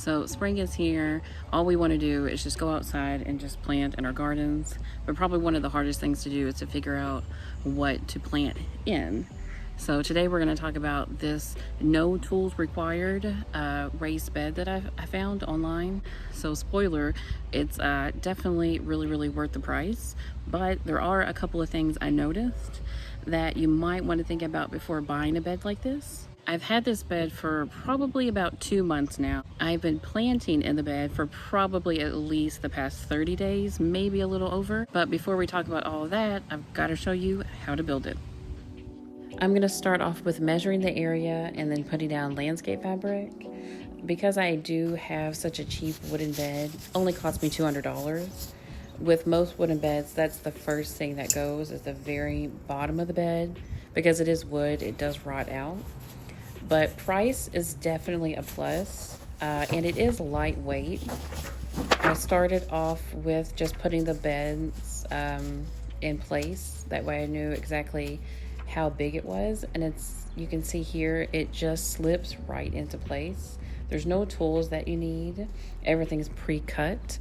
So spring is here. All we want to do is just go outside and just plant in our gardens. But probably one of the hardest things to do is to figure out what to plant in. So today we're going to talk about this no tools required raised bed that I found online. So spoiler, it's definitely really worth the price. But there are a couple of things I noticed that you might want to think about before buying a bed like this. I've had this bed for probably about 2 months now. I've been planting in the bed for probably at least the past 30 days, maybe a little over. But before we talk about all of that, I've got to show you how to build it. I'm going to start off with measuring the area and then putting down landscape fabric. Because I do have such a cheap wooden bed, it only cost me $200. With most wooden beds, that's the first thing that goes, is the very bottom of the bed. Because it is wood, it does rot out. But price is definitely a plus, and it is lightweight. I started off with just putting the beds in place. That way I knew exactly how big it was, and you can see here it just slips right into place. There's no tools that you need. Everything's pre-cut.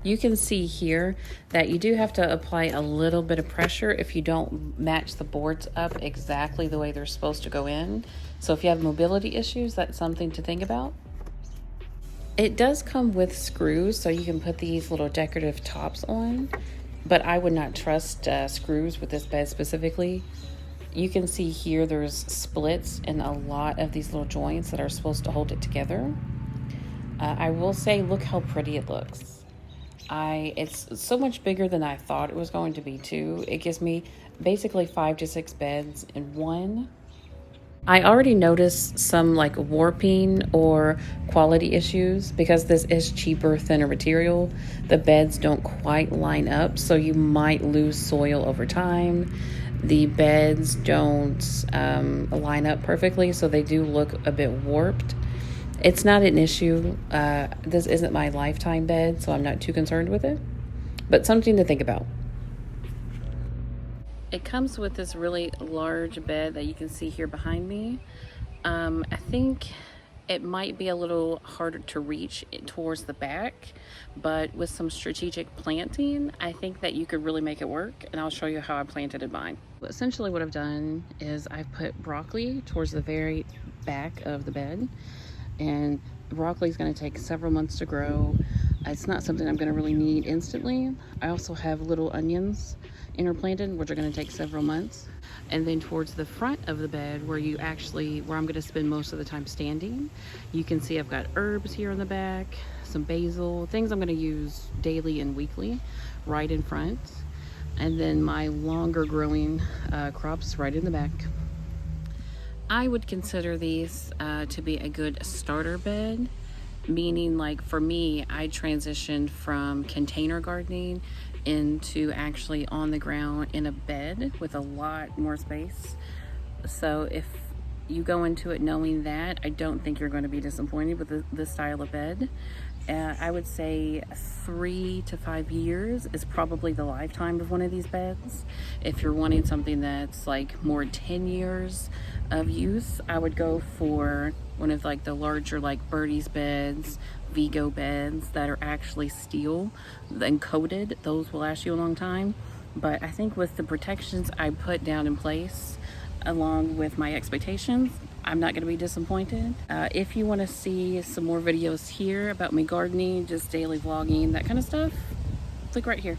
You can see here that you do have to apply a little bit of pressure if you don't match the boards up exactly the way they're supposed to go in. So if you have mobility issues, that's something to think about. It does come with screws, so you can put these little decorative tops on, but I would not trust screws with this bed specifically. You can see here there's splits in a lot of these little joints that are supposed to hold it together. I will say, look how pretty it looks. It's so much bigger than I thought it was going to be too. It gives me basically 5 to 6 beds in one. I already noticed some like warping or quality issues because this is cheaper, thinner material. The beds don't quite line up, so you might lose soil over time. The beds don't line up perfectly, so they do look a bit warped. It's not an issue. This isn't my lifetime bed, so I'm not too concerned with it, but something to think about. It comes with this really large bed that you can see here behind me. I think it might be a little harder to reach towards the back, but with some strategic planting, I think that you could really make it work, and I'll show you how I planted in mine. Essentially what I've done is I've put broccoli towards the very back of the bed, and broccoli is going to take several months to grow. It's not something I'm going to really need instantly. I also have little onions interplanted, which are going to take several months. And then towards the front of the bed where I'm going to spend most of the time standing, you can see I've got herbs here in the back, some basil, things I'm going to use daily and weekly right in front, and then my longer growing crops right in the back. I would consider these to be a good starter bed, meaning like for me, I transitioned from container gardening into actually on the ground in a bed with a lot more space. So if you go into it knowing that, I don't think you're going to be disappointed with this style of bed. I would say 3 to 5 years is probably the lifetime of one of these beds. If you're wanting something that's like more 10 years of use, I would go for one of like the larger like Birdie's beds, Vigo beds that are actually steel and coated. Those will last you a long time. But I think with the protections I put down in place, along with my expectations, I'm not going to be disappointed. If you want to see some more videos here about me gardening, just daily vlogging, that kind of stuff, click right here.